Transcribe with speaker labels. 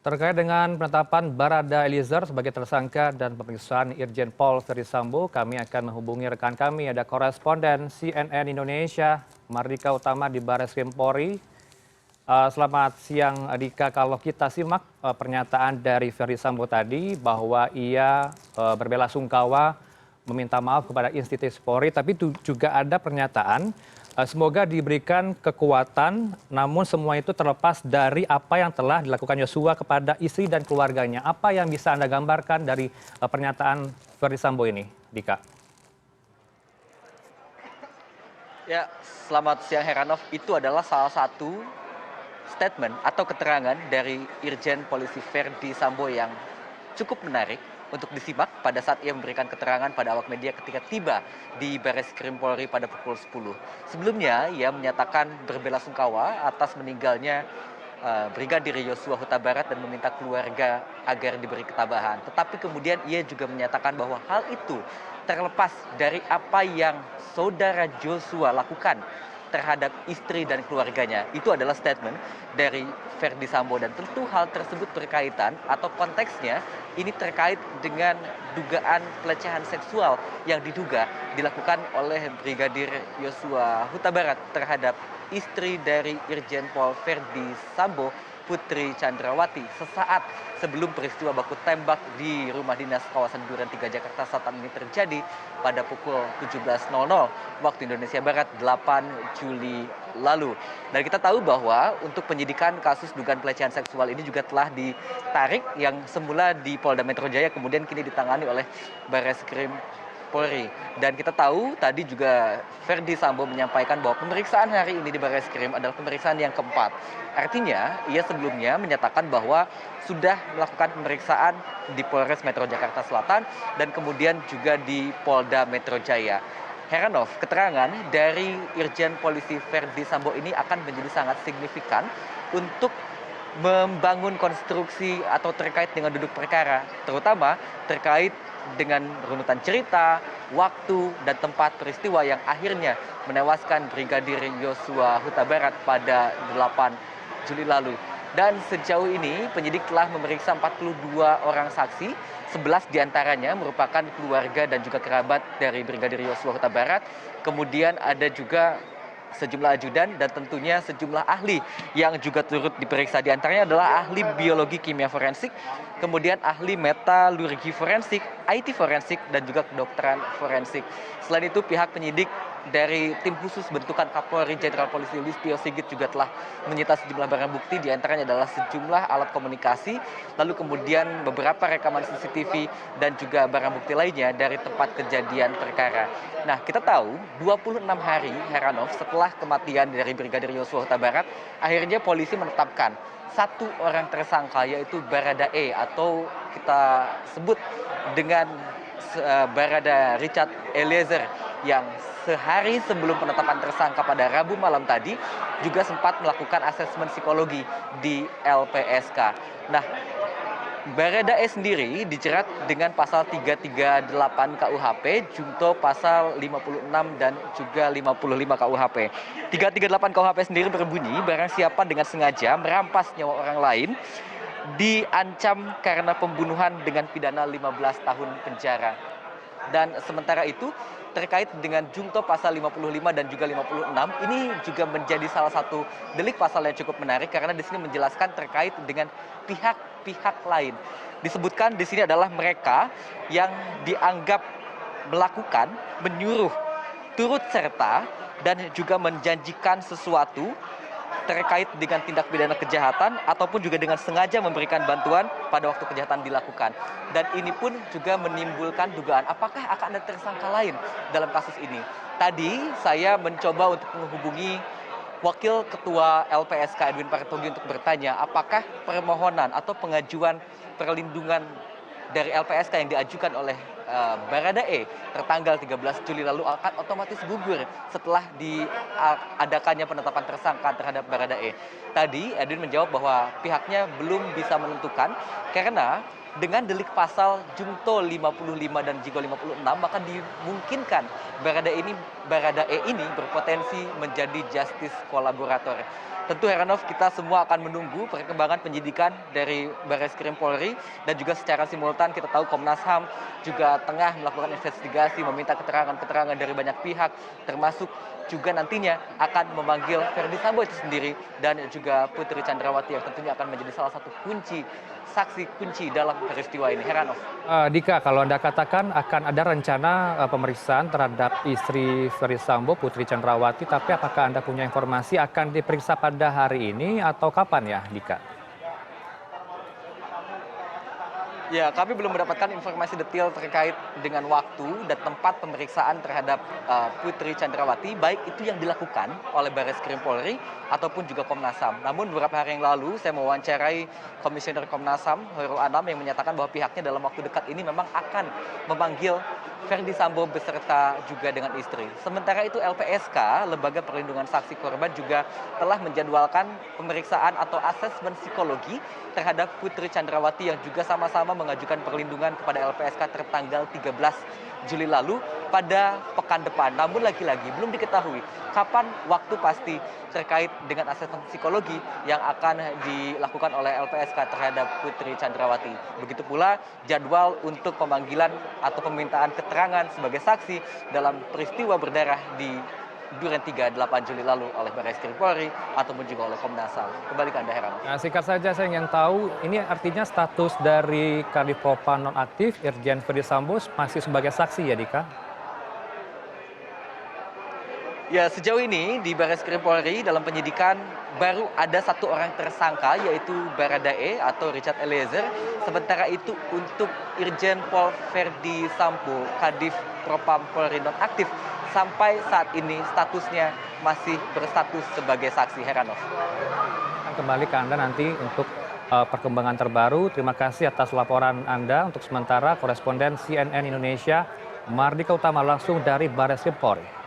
Speaker 1: Terkait dengan penetapan Barada Eliezer sebagai tersangka dan pemeriksaan Irjen Pol Ferdisambo, kami akan menghubungi rekan kami, ada koresponden CNN Indonesia, Mardika Utama di Bares Krim Polri. Selamat siang Dika, kalau kita simak pernyataan dari Ferdisambo tadi bahwa ia berbelasungkawa meminta maaf kepada institusi Polri, tapi juga ada pernyataan semoga diberikan kekuatan, namun semua itu terlepas dari apa yang telah dilakukan Yosua kepada istri dan keluarganya. Apa yang bisa Anda gambarkan dari pernyataan Ferdisambo ini, Dika?
Speaker 2: Ya, selamat siang Heranov. Itu adalah salah satu statement atau keterangan dari Irjen Polisi Ferdi Sambo yang cukup menarik untuk disimak pada saat ia memberikan keterangan pada awak media ketika tiba di Bares Krim Polri pada pukul 10. Sebelumnya, ia menyatakan berbelasungkawa atas meninggalnya Brigadir Yosua Huta Barat dan meminta keluarga agar diberi ketabahan. Tetapi kemudian ia juga menyatakan bahwa hal itu terlepas dari apa yang saudara Joshua lakukan terhadap istri dan keluarganya. Itu adalah statement dari Ferdi Sambo dan tentu hal tersebut berkaitan atau konteksnya ini terkait dengan dugaan pelecehan seksual yang diduga dilakukan oleh Brigadir Yosua Huta Barat terhadap istri dari Irjen Pol Ferdi Sambo, Putri Chandrawati, sesaat sebelum peristiwa baku tembak di rumah dinas kawasan Duren 3 Jakarta Selatan ini terjadi pada pukul 17.00 waktu Indonesia Barat 8 Juli lalu. Dan kita tahu bahwa untuk penyidikan kasus dugaan pelecehan seksual ini juga telah ditarik yang semula di Polda Metro Jaya kemudian kini ditangani oleh Bareskrim Polri. Dan kita tahu tadi juga Ferdi Sambo menyampaikan bahwa pemeriksaan hari ini di Bareskrim adalah pemeriksaan yang keempat. Artinya, ia sebelumnya menyatakan bahwa sudah melakukan pemeriksaan di Polres Metro Jakarta Selatan dan kemudian juga di Polda Metro Jaya. Heranov, keterangan dari Irjen Polisi Ferdi Sambo ini akan menjadi sangat signifikan untuk membangun konstruksi atau terkait dengan duduk perkara, terutama terkait dengan runutan cerita, waktu, dan tempat peristiwa yang akhirnya menewaskan Brigadir Yosua Huta Barat pada 8 Juli lalu. Dan sejauh ini penyidik telah memeriksa 42 orang saksi, 11 diantaranya merupakan keluarga dan juga kerabat dari Brigadir Yosua Huta Barat. Kemudian ada juga sejumlah ajudan dan tentunya sejumlah ahli yang juga turut diperiksa. Di antaranya adalah ahli biologi kimia forensik, kemudian ahli metalurgi forensik, IT forensik, dan juga kedokteran forensik. Selain itu pihak penyidik dari tim khusus bentukan Kapolri Jenderal Polisi Listio Sigit juga telah menyita sejumlah barang bukti, di antaranya adalah sejumlah alat komunikasi, lalu kemudian beberapa rekaman CCTV dan juga barang bukti lainnya dari tempat kejadian perkara. Nah, kita tahu 26 hari Heranov setelah kematian dari Brigadir Yosua Huta Barat, akhirnya polisi menetapkan satu orang tersangka yaitu Barada E atau kita sebut dengan Barada Richard Eliezer yang sehari sebelum penetapan tersangka pada Rabu malam tadi juga sempat melakukan asesmen psikologi di LPSK. Nah, Barada E sendiri dijerat dengan pasal 338 KUHP, junto pasal 56 dan juga 55 KUHP. 338 KUHP sendiri berbunyi, barang siapa dengan sengaja merampas nyawa orang lain diancam karena pembunuhan dengan pidana 15 tahun penjara. Dan sementara itu terkait dengan junto pasal 55 dan juga 56 ini juga menjadi salah satu delik pasal yang cukup menarik karena di sini menjelaskan terkait dengan pihak-pihak lain. Disebutkan di sini adalah mereka yang dianggap melakukan, menyuruh, turut serta dan juga menjanjikan sesuatu terkait dengan tindak pidana kejahatan ataupun juga dengan sengaja memberikan bantuan pada waktu kejahatan dilakukan. Dan ini pun juga menimbulkan dugaan apakah akan ada tersangka lain dalam kasus ini. Tadi saya mencoba untuk menghubungi Wakil Ketua LPSK Edwin Partogi untuk bertanya apakah permohonan atau pengajuan perlindungan dari LPSK yang diajukan oleh Baradae tertanggal 13 Juli lalu akan otomatis gugur setelah diadakannya penetapan tersangka terhadap Baradae. Tadi Edwin menjawab bahwa pihaknya belum bisa menentukan karena dengan delik pasal Jungto 55 dan Jigo 56 maka dimungkinkan Baradae ini berpotensi menjadi justice kolaborator. Tentu Heranov, kita semua akan menunggu perkembangan penyidikan dari Barreskrim Polri dan juga secara simultan kita tahu Komnas HAM juga tengah melakukan investigasi, meminta keterangan-keterangan dari banyak pihak, termasuk juga nantinya akan memanggil Verdi Sambo itu sendiri dan juga Putri Chandrawati yang tentunya akan menjadi salah satu saksi kunci dalam peristiwa ini. Heranov.
Speaker 1: Dika, kalau Anda katakan akan ada rencana pemeriksaan terhadap istri Verdi Sambo, Putri Chandrawati, tapi apakah Anda punya informasi akan diperiksa pada hari ini atau kapan ya, Dika?
Speaker 2: Ya, kami belum mendapatkan informasi detail terkait dengan waktu dan tempat pemeriksaan terhadap Putri Chandrawati, baik itu yang dilakukan oleh Barreskrim Polri ataupun juga Komnas HAM. Namun beberapa hari yang lalu saya mewawancarai Komisioner Komnas HAM, Hoirul Anam, yang menyatakan bahwa pihaknya dalam waktu dekat ini memang akan memanggil Verdi Sambo beserta juga dengan istri. Sementara itu LPSK, Lembaga Perlindungan Saksi Korban, juga telah menjadwalkan pemeriksaan atau asesmen psikologi terhadap Putri Chandrawati yang juga sama-sama mengajukan perlindungan kepada LPSK tertanggal 13 Juli lalu pada pekan depan. Namun lagi-lagi belum diketahui kapan waktu pasti terkait dengan asesmen psikologi yang akan dilakukan oleh LPSK terhadap Putri Chandrawati. Begitu pula jadwal untuk pemanggilan atau pemintaan keterangan sebagai saksi dalam peristiwa berdarah di Duren 3 8 Juli lalu oleh Barreskrim Polri ataupun juga oleh Komnas HAM. Kembali ke Anda, Heranov.
Speaker 1: Nah, singkat saja saya ingin tahu, ini artinya status dari Kadif Propam nonaktif Irjen Verdi Sambo masih sebagai saksi ya, Dika?
Speaker 2: Ya, sejauh ini di Barreskrim Polri dalam penyidikan baru ada satu orang tersangka yaitu Baradae atau Richard Eliezer. Sementara itu untuk Irjen Pol Verdi Sambo, Kadif Propam Polri nonaktif, sampai saat ini statusnya masih berstatus sebagai saksi. Heranov.
Speaker 1: Kembali ke Anda nanti untuk perkembangan terbaru. Terima kasih atas laporan Anda. Untuk sementara koresponden CNN Indonesia Mardika Utama langsung dari Barreskrim Polri.